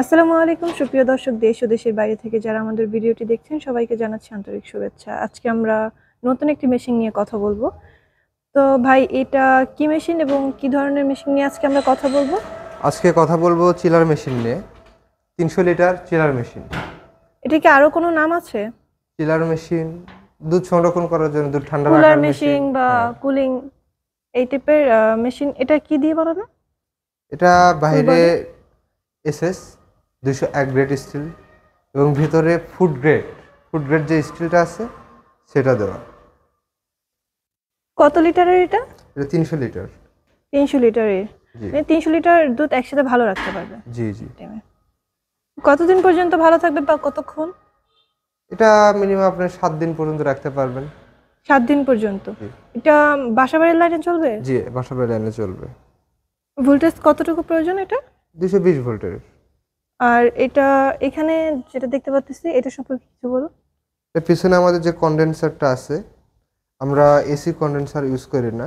আসসালামু আলাইকুম সুপ্রিয় দর্শক, দেশ ও দেশের বাইরে থেকে যারা আমাদের ভিডিওটি দেখছেন সবাইকে জানাচ্ছি আন্তরিক শুভেচ্ছা। আজকে আমরা নতুন একটি মেশিন নিয়ে কথা বলবো। তো ভাই, এটা কি মেশিন এবং কি ধরনের মেশিন নিয়ে আজকে আমরা কথা বলবো? আজকে কথা বলবো চিলার মেশিন নিয়ে। 300 লিটার চিলার মেশিন। এটা কি আরো কোনো নাম আছে? চিলার মেশিন দুধ সংরক্ষণ করার জন্য, দুধ ঠান্ডা কুলার রাখার মেশিন মেশিন। বা হ্যাঁ, কুলিং এই টাইপের মেশিন। এটা কি দিয়ে বানানো? এটা ফুল বাইরে বডি? এসএস 201 গ্রেড স্টিল এবং ভিতরে ফুড গ্রেড যে স্টিলটা আছে সেটা দেওয়া। কত লিটারের এটা? এটা 300 লিটার। 300 লিটারের? জি মানে 300 লিটার দুধ একসাথে ভালো রাখতে পারবে? জি জি। কতদিন পর্যন্ত ভালো থাকবে বা কতক্ষণ? এটা মিনিমাম আপনি 7 দিন পর্যন্ত রাখতে পারবেন। 7 দিন পর্যন্ত? জি এটা বাসা বাড়ির লাইনে চলবে? জি, বাসা বাড়ি লাইনে চলবে। ভোল্টেজ কতটুকু প্রয়োজন এটা? 220 ভোল্টের। আর এটা এখানে যেটা দেখতে পাচ্ছি এটা সম্পর্কে কিছু বলুন। এর পিছনে আমাদের যে কন্ডেন্সারটা আছে, আমরা এসি কন্ডেন্সার ইউজ করি না।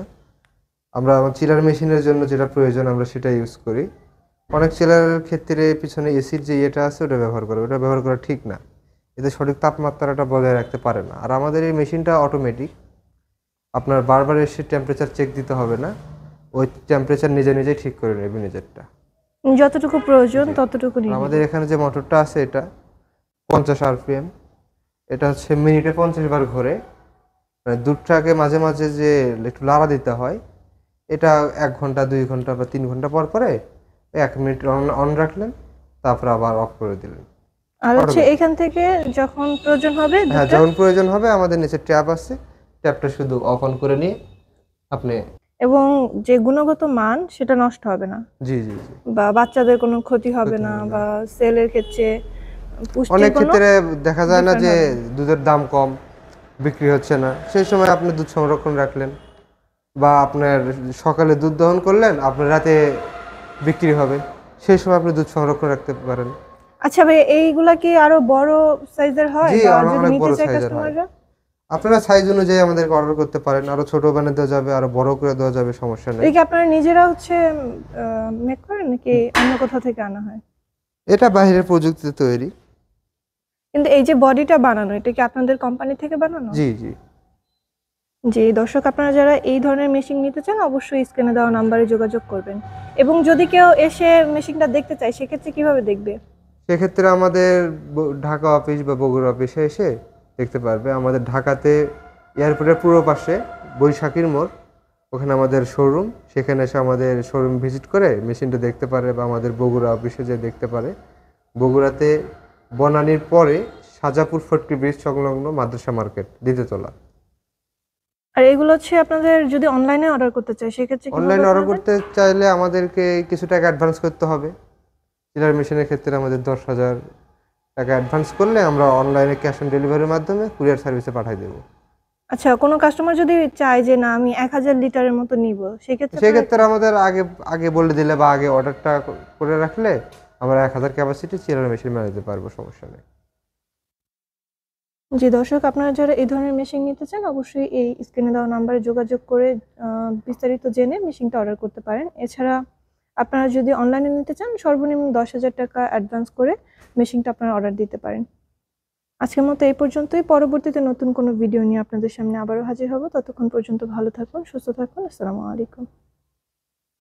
আমরা আমার চিলার মেশিনের জন্য যেটা প্রয়োজন আমরা সেটা ইউজ করি। অনেক চিলারের ক্ষেত্রে পিছনে এসির যে ইয়েটা আছে ওটা ব্যবহার করে, ওটা ব্যবহার করা ঠিক না। এতে সঠিক তাপমাত্রাটা বজায় রাখতে পারে না। আর আমাদের এই মেশিনটা অটোমেটিক, আপনার বারবার এসে টেম্পারেচার চেক দিতে হবে না, ওই টেম্পারেচার নিজে নিজেই ঠিক করে নেবে নিজেরটা। যতটুকু প্রয়োজন জি। ততটুকু আর নিয়ে নেব। আমাদের এখানে যে মোটরটা আছে এটা 50 আরপিএম। এটা হচ্ছে মিনিটে 50 বার ঘোরে। মানে দুধটাকে মাঝে মাঝে যে একটু লাড়া দিতে হয়, এটা 1 ঘন্টা 2 ঘন্টা বা 3 ঘন্টা পর পরে 1 মিনিট অন অন রাখলেন, তারপর আবার অফ করে দিলেন। আর হচ্ছে অটোমেটিক। এখান থেকে যখন প্রয়োজন হবে হ্যাঁ, দুধটা, যখন প্রয়োজন হবে আমাদের নিচে ট্যাপ আছে, ট্যাপটা শুধু অফ অন করে নিয়ে আপনি। এবং যে গুণগত মান সেটা নষ্ট হবে না জি জি জি। বা বাচ্চাদের কোনো ক্ষতি হবে ক্ষতি না হবে না। বা সেলের ক্ষেত্রে পুষ্টির অনেক কোনো ক্ষেত্রে দেখা যায় না ডিফারেন্ট যে হবে না। দুধের দাম কম, বিক্রি হচ্ছে না, সেই সময় আপনি দুধ সংরক্ষণ রাখলেন, বা আপনার সকালে দুধ দহন করলেন, আপনার রাতে বিক্রি হবে, সেই সময় আপনি দুধ সংরক্ষণ রাখতে পারেন। আচ্ছা ভাই, এইগুলা কি আরো বড় সাইজের হয় জি, বা যদি অনেক নিতে বড় চায় সাইজের হয়। কাস্টমাররা? আপনারা সাইজ অনুযায়ী আমাদেরকে অর্ডার করতে পারেন, আরো ছোট বানিয়ে দেওয়া যাবে, আরো বড় করে দেওয়া যাবে, সমস্যা নেই। এটা কি আপনারা নিজেরা হচ্ছে মেক করেন নাকি অন্য কোথাও থেকে আনা হয়? এটা বাইরের প্রযুক্তিতে তৈরি। কিন্তু এই যে বডিটা বানানো, এটা কি আপনাদের কোম্পানি থেকে বানানো? জি জি। জি দর্শক, আপনারা যারা এই ধরনের মেশিন নিতে চান অবশ্যই স্ক্রিনে দেওয়া নাম্বারে যোগাযোগ করবেন। এবং যদি কেউ এসে মেশিনটা দেখতে চায় সেক্ষেত্রে কিভাবে দেখবে? সেক্ষেত্রে আমাদের ঢাকা অফিস বা বগুড়া অফিসে এসে দেখতে পারবে। আমাদের ঢাকাতে এয়ারপোর্টের পূর্ব পাশে বৈশাখীর মোড়, ওখানে আমাদের শোরুম, সেখানে এসে আমাদের শোরুম ভিজিট করে মেশিনটা দেখতে পারে, বা আমাদের বগুড়া অফিসে যেয়ে দেখতে পারে। বগুড়াতে বনানীর পরে সাজাপুর ফটকি ব্রিজ সংলগ্ন মাদ্রাসা মার্কেট, দ্বিতীয়তলা। আর এগুলো হচ্ছে আপনাদের যদি অনলাইনে অর্ডার করতে চায় সেক্ষেত্রে কিভাবে অনলাইনে অর্ডার করবেন? করতে চাইলে আমাদেরকে কিছু টাকা অ্যাডভান্স করতে হবে। চিলার মেশিনের ক্ষেত্রে আমাদের 10,000 টাকা অ্যাডভান্স করলে আমরা অনলাইনে ক্যাশ অন ডেলিভারির মাধ্যমে কুরিয়ার সার্ভিসে পাঠিয়ে দেবো। আচ্ছা, কোনো কাস্টমার যদি চায় যে না আমি 1000 লিটারের মতো নিব সেক্ষেত্রে আপনারা সেক্ষেত্রে আমাদের আগে আগে বলে দিলে বা আগে অর্ডারটা করে রাখলে আমরা 1,000 ক্যাপাসিটি চিলার মেশিন বানিয়ে দিতে পারবো, সমস্যা নেই। জি দর্শক, আপনারা যারা এই ধরনের মেশিন নিতে চান অবশ্যই এই স্ক্রিনে দেওয়া নাম্বারে যোগাযোগ করে বিস্তারিত জেনে মেশিনটা অর্ডার করতে পারেন। এছাড়া আপনারা যদি অনলাইনে নিতে চান সর্বনিম্ন 10,000 টাকা অ্যাডভান্স করে মেশিনটা আপনারা অর্ডার দিতে পারেন। আজকের মতো এই পর্যন্তই। পরবর্তীতে নতুন কোনো ভিডিও নিয়ে আপনাদের সামনে আবারও হাজির হব। ততক্ষণ পর্যন্ত ভালো থাকুন, সুস্থ থাকুন। আসসালামু আলাইকুম।